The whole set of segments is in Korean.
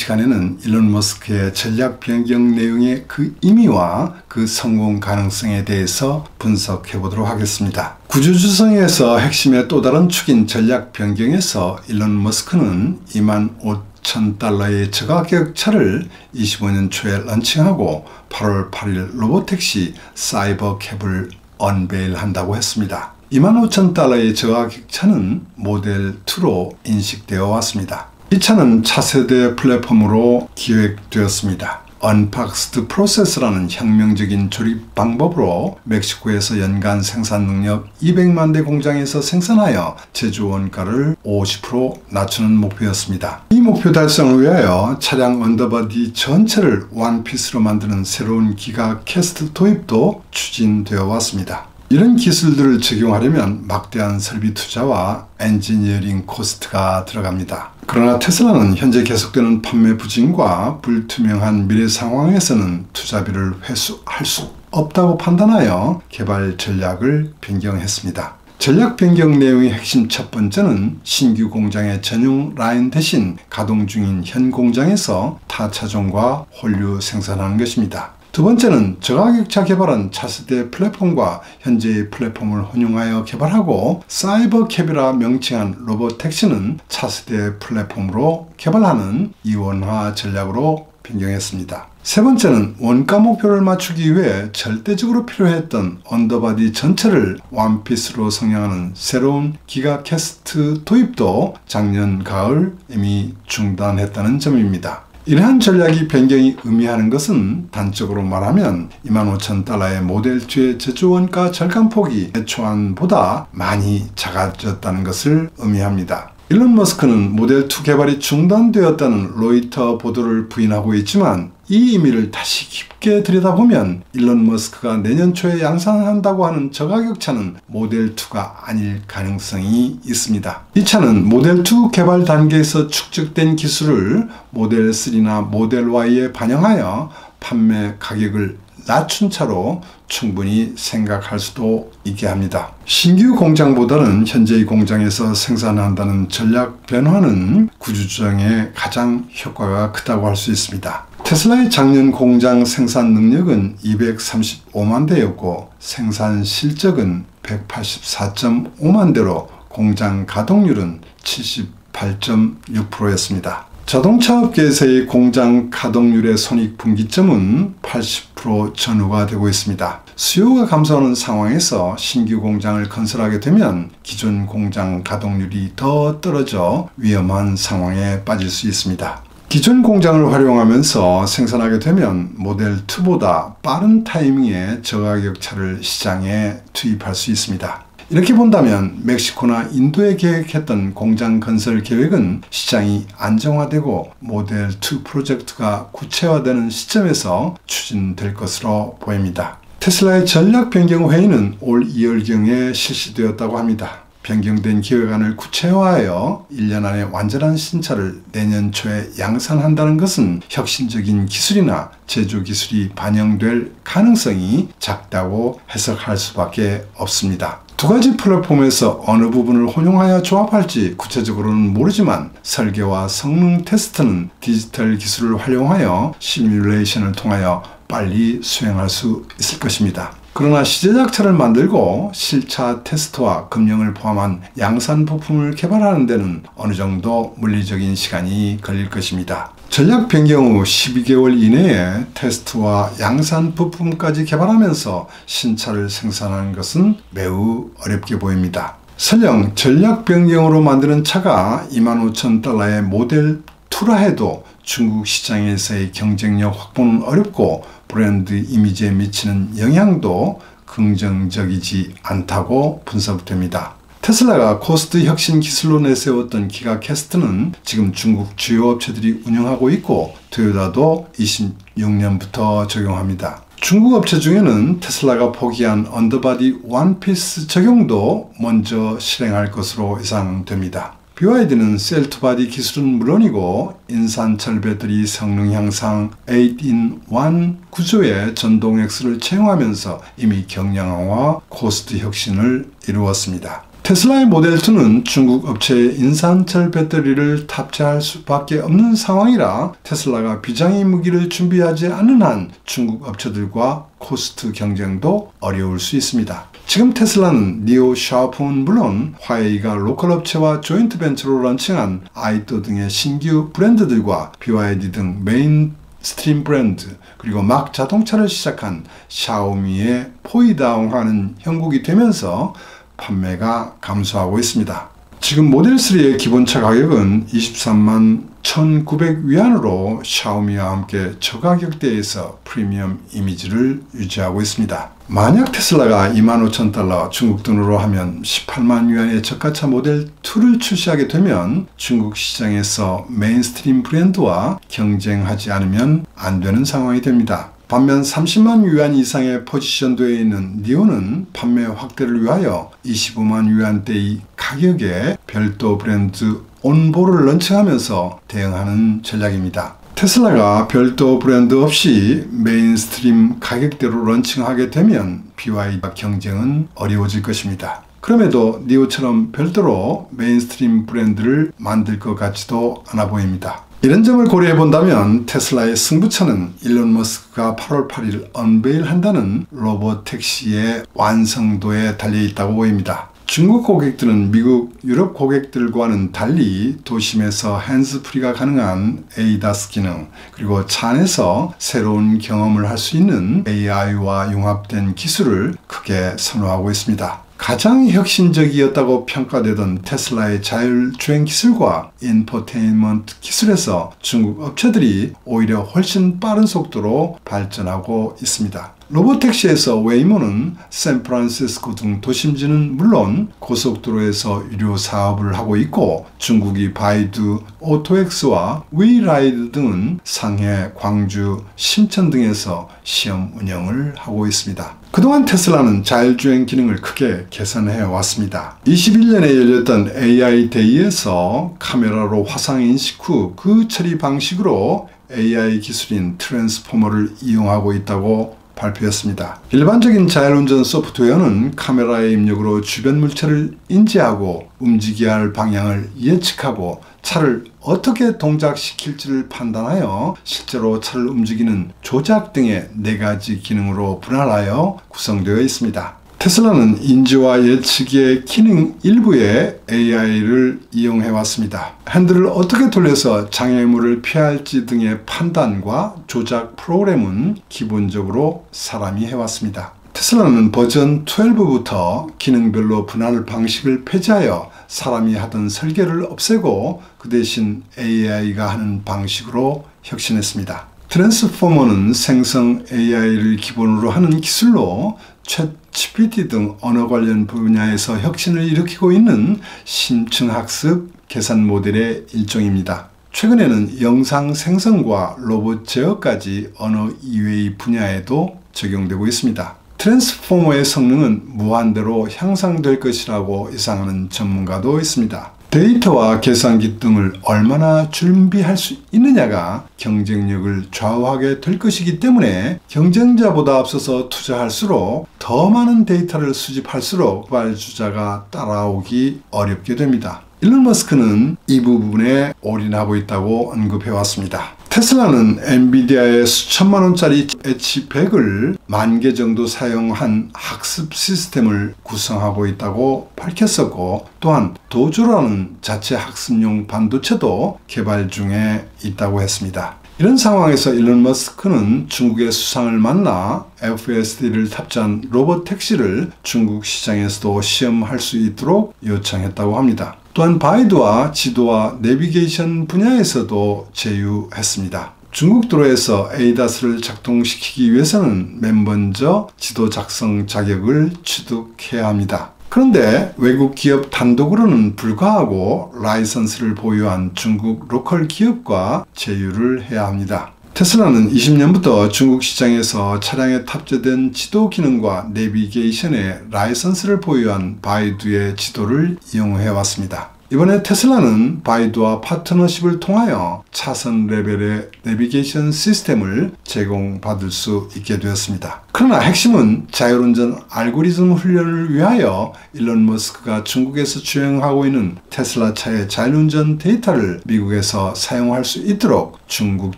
시간에는 일론 머스크의 전략 변경 내용의 그 의미와 그 성공 가능성에 대해서 분석해 보도록 하겠습니다. 구조조성에서 핵심의 또 다른 축인 전략 변경에서 일론 머스크는 25,000달러의 저가격차를 25년 초에 런칭하고 8월 8일 로보택시 사이버캡을 언베일한다고 했습니다. 25,000달러의 저가격차는 모델 2로 인식되어 왔습니다. 이 차는 차세대 플랫폼으로 기획되었습니다. 언박스드 프로세스라는 혁명적인 조립 방법으로 멕시코에서 연간 생산 능력 200만 대 공장에서 생산하여 제조 원가를 50% 낮추는 목표였습니다. 이 목표 달성을 위하여 차량 언더바디 전체를 원피스로 만드는 새로운 기가 캐스트 도입도 추진되어 왔습니다. 이런 기술들을 적용하려면 막대한 설비 투자와 엔지니어링 코스트가 들어갑니다. 그러나 테슬라는 현재 계속되는 판매 부진과 불투명한 미래 상황에서는 투자비를 회수할 수 없다고 판단하여 개발 전략을 변경했습니다. 전략 변경 내용의 핵심 첫 번째는 신규 공장의 전용 라인 대신 가동 중인 현 공장에서 타 차종과 홀류 생산하는 것입니다. 두 번째는 저가격차 개발한 차세대 플랫폼과 현재의 플랫폼을 혼용하여 개발하고 사이버캡이라 명칭한 로보택시는 차세대 플랫폼으로 개발하는 이원화 전략으로 변경했습니다. 세 번째는 원가 목표를 맞추기 위해 절대적으로 필요했던 언더바디 전체를 원피스로 성형하는 새로운 기가 캐스트 도입도 작년 가을 이미 중단했다는 점입니다. 이러한 전략이 변경이 의미하는 것은 단적으로 말하면 25,000달러의 모델 2의 제조 원가 절감폭이 초안보다 많이 작아졌다는 것을 의미합니다. 일론 머스크는 모델 2 개발이 중단되었다는 로이터 보도를 부인하고 있지만 이 의미를 다시 깊게 들여다보면 일론 머스크가 내년 초에 양산한다고 하는 저가격차는 모델 2가 아닐 가능성이 있습니다. 이 차는 모델 2 개발 단계에서 축적된 기술을 모델 3나 모델 Y에 반영하여 판매 가격을 낮춘 차로 충분히 생각할 수도 있게 합니다. 신규 공장보다는 현재의 공장에서 생산한다는 전략 변화는 구조조정에 가장 효과가 크다고 할 수 있습니다. 테슬라의 작년 공장 생산 능력은 235만 대였고 생산 실적은 184.5만 대로 공장 가동률은 78.6%였습니다. 자동차 업계에서의 공장 가동률의 손익분기점은 80% 전후가 되고 있습니다. 수요가 감소하는 상황에서 신규 공장을 건설하게 되면 기존 공장 가동률이 더 떨어져 위험한 상황에 빠질 수 있습니다. 기존 공장을 활용하면서 생산하게 되면 모델 2보다 빠른 타이밍에 저가격차를 시장에 투입할 수 있습니다. 이렇게 본다면 멕시코나 인도에 계획했던 공장 건설 계획은 시장이 안정화되고 모델 2 프로젝트가 구체화되는 시점에서 추진될 것으로 보입니다. 테슬라의 전략 변경 회의는 올 2월경에 실시되었다고 합니다. 변경된 기획안을 구체화하여 1년 안에 완전한 신차를 내년 초에 양산한다는 것은 혁신적인 기술이나 제조 기술이 반영될 가능성이 작다고 해석할 수밖에 없습니다. 두 가지 플랫폼에서 어느 부분을 혼용하여 조합할지 구체적으로는 모르지만 설계와 성능 테스트는 디지털 기술을 활용하여 시뮬레이션을 통하여 빨리 수행할 수 있을 것입니다. 그러나 시제작차를 만들고 실차 테스트와 검령을 포함한 양산 부품을 개발하는 데는 어느 정도 물리적인 시간이 걸릴 것입니다. 전략 변경 후 12개월 이내에 테스트와 양산 부품까지 개발하면서 신차를 생산하는 것은 매우 어렵게 보입니다. 설령 전략 변경으로 만드는 차가 25,000달러의 모델 2라 해도 중국 시장에서의 경쟁력 확보는 어렵고 브랜드 이미지에 미치는 영향도 긍정적이지 않다고 분석됩니다. 테슬라가 코스트 혁신 기술로 내세웠던 기가 캐스트는 지금 중국 주요 업체들이 운영하고 있고 토요타도 26년부터 적용합니다. 중국 업체 중에는 테슬라가 포기한 언더바디 원피스 적용도 먼저 실행할 것으로 예상됩니다. BYD는 셀2바디 기술은 물론이고 인산철 배터리 성능 향상 8-in-1 구조의 전동 엑스를 채용하면서 이미 경량화와 코스트 혁신을 이루었습니다. 테슬라의 모델 2는 중국 업체의 인산철 배터리를 탑재할 수밖에 없는 상황이라 테슬라가 비장의 무기를 준비하지 않는 한 중국 업체들과 코스트 경쟁도 어려울 수 있습니다. 지금 테슬라는 니오 샤오펑은 물론 화웨이가 로컬 업체와 조인트 벤처로 런칭한 아이또 등의 신규 브랜드들과 BYD 등 메인스트림 브랜드, 그리고 막 자동차를 시작한 샤오미의 포위당하는 형국이 되면서 판매가 감소하고 있습니다. 지금 모델 3의 기본차 가격은 23만 1,900위안으로 샤오미와 함께 저가격대에서 프리미엄 이미지를 유지하고 있습니다. 만약 테슬라가 25,000달러, 중국 돈으로 하면 18만 위안의 저가차 모델 2를 출시하게 되면 중국 시장에서 메인스트림 브랜드와 경쟁하지 않으면 안 되는 상황이 됩니다. 반면 30만 위안 이상의 포지션되어 있는 니오는 판매 확대를 위하여 25만 위안대의 가격에 별도 브랜드 온보를 런칭하면서 대응하는 전략입니다. 테슬라가 별도 브랜드 없이 메인스트림 가격대로 런칭하게 되면 BYD와 경쟁은 어려워질 것입니다. 그럼에도 니오처럼 별도로 메인스트림 브랜드를 만들 것 같지도 않아 보입니다. 이런 점을 고려해 본다면 테슬라의 승부처는 일론 머스크가 8월 8일 언베일한다는 로봇 택시의 완성도에 달려 있다고 보입니다. 중국 고객들은 미국, 유럽 고객들과는 달리 도심에서 핸즈프리가 가능한 ADAS 기능, 그리고 차 안에서 새로운 경험을 할 수 있는 AI와 융합된 기술을 크게 선호하고 있습니다. 가장 혁신적이었다고 평가되던 테슬라의 자율주행 기술과 인포테인먼트 기술에서 중국 업체들이 오히려 훨씬 빠른 속도로 발전하고 있습니다. 로봇택시에서 웨이모는 샌프란시스코 등 도심지는 물론 고속도로에서 유료 사업을 하고 있고, 중국이 바이두, 오토엑스와 위라이드 등은 상해, 광주, 심천 등에서 시험 운영을 하고 있습니다. 그동안 테슬라는 자율주행 기능을 크게 개선해 왔습니다. 21년에 열렸던 AI 데이에서 카메라로 화상 인식 후 그 처리 방식으로 AI 기술인 트랜스포머를 이용하고 있다고 발표했습니다. 일반적인 자율운전 소프트웨어는 카메라의 입력으로 주변 물체를 인지하고 움직여야 할 방향을 예측하고 차를 어떻게 동작시킬지를 판단하여 실제로 차를 움직이는 조작 등의 4가지 기능으로 분할하여 구성되어 있습니다. 테슬라는 인지와 예측의 기능 일부에 AI를 이용해 왔습니다. 핸들을 어떻게 돌려서 장애물을 피할지 등의 판단과 조작 프로그램은 기본적으로 사람이 해왔습니다. 테슬라는 버전 12부터 기능별로 분할 방식을 폐지하여 사람이 하던 설계를 없애고 그 대신 AI가 하는 방식으로 혁신했습니다. 트랜스포머는 생성 AI를 기본으로 하는 기술로 챗GPT 등 언어 관련 분야에서 혁신을 일으키고 있는 심층학습 계산 모델의 일종입니다. 최근에는 영상 생성과 로봇 제어까지 언어 이외의 분야에도 적용되고 있습니다. 트랜스포머의 성능은 무한대로 향상될 것이라고 예상하는 전문가도 있습니다. 데이터와 계산기 등을 얼마나 준비할 수 있느냐가 경쟁력을 좌우하게 될 것이기 때문에 경쟁자보다 앞서서 투자할수록 더 많은 데이터를 수집할수록 발주자가 따라오기 어렵게 됩니다. 일론 머스크는 이 부분에 올인하고 있다고 언급해 왔습니다. 테슬라는 엔비디아의 수천만 원짜리 H100을 10,000개 정도 사용한 학습 시스템을 구성하고 있다고 밝혔었고, 또한 도조라는 자체 학습용 반도체도 개발 중에 있다고 했습니다. 이런 상황에서 일론 머스크는 중국의 수상을 만나 FSD를 탑재한 로봇 택시를 중국 시장에서도 시험할 수 있도록 요청했다고 합니다. 또한 바이두와 지도와 내비게이션 분야에서도 제휴했습니다. 중국 도로에서 ADAS를 작동시키기 위해서는 맨 먼저 지도 작성 자격을 취득해야 합니다. 그런데 외국 기업 단독으로는 불가하고 라이선스를 보유한 중국 로컬 기업과 제휴를 해야 합니다. 테슬라는 20년부터 중국 시장에서 차량에 탑재된 지도 기능과 내비게이션의 라이선스를 보유한 바이두의 지도를 이용해 왔습니다. 이번에 테슬라는 바이두와 파트너십을 통하여 차선 레벨의 내비게이션 시스템을 제공받을 수 있게 되었습니다. 그러나 핵심은 자율운전 알고리즘 훈련을 위하여 일론 머스크가 중국에서 주행하고 있는 테슬라 차의 자율운전 데이터를 미국에서 사용할 수 있도록 중국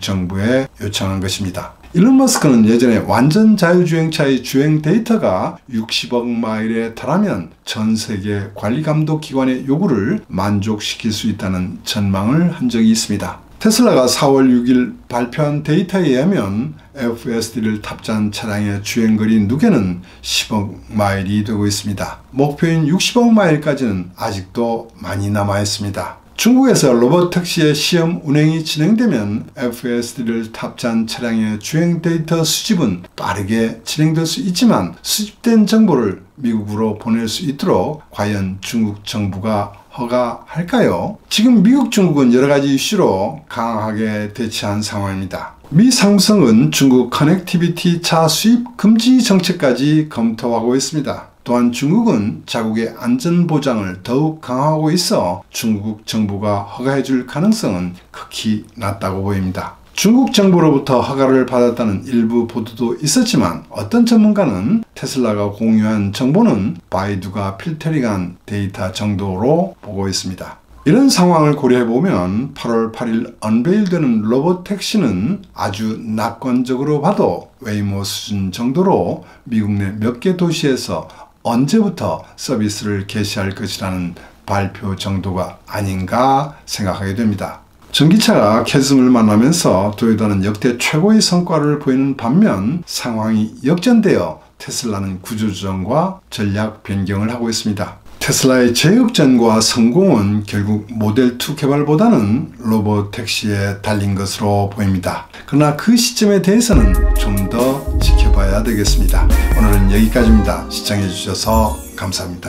정부에 요청한 것입니다. 일론 머스크는 예전에 완전 자율주행차의 주행 데이터가 60억 마일에 달하면 전 세계 관리감독 기관의 요구를 만족시킬 수 있다는 전망을 한 적이 있습니다. 테슬라가 4월 6일 발표한 데이터에 의하면 FSD를 탑재한 차량의 주행거리 누계는 10억 마일이 되고 있습니다. 목표인 60억 마일까지는 아직도 많이 남아 있습니다. 중국에서 로봇택시의 시험 운행이 진행되면 FSD를 탑재한 차량의 주행 데이터 수집은 빠르게 진행될 수 있지만 수집된 정보를 미국으로 보낼 수 있도록 과연 중국 정부가 허가할까요? 지금 미국, 중국은 여러가지 이슈로 강하게 대치한 상황입니다. 미 상무성은 중국 커넥티비티 차 수입 금지 정책까지 검토하고 있습니다. 또한 중국은 자국의 안전보장을 더욱 강화하고 있어 중국 정부가 허가해 줄 가능성은 극히 낮다고 보입니다. 중국 정부로부터 허가를 받았다는 일부 보도도 있었지만 어떤 전문가는 테슬라가 공유한 정보는 바이두가 필터링한 데이터 정도로 보고 있습니다. 이런 상황을 고려해보면 8월 8일 언베일되는 로봇택시는 아주 낙관적으로 봐도 웨이모 수준 정도로 미국 내 몇 개 도시에서 언제부터 서비스를 개시할 것이라는 발표 정도가 아닌가 생각하게 됩니다. 전기차가 캐즘을 만나면서 토요타는 역대 최고의 성과를 보이는 반면 상황이 역전되어 테슬라는 구조조정과 전략 변경을 하고 있습니다. 테슬라의 재역전과 성공은 결국 모델2 개발보다는 로봇택시에 달린 것으로 보입니다. 그러나 그 시점에 대해서는 좀 더 지켜봐야 되겠습니다. 오늘은 여기까지입니다. 시청해 주셔서 감사합니다.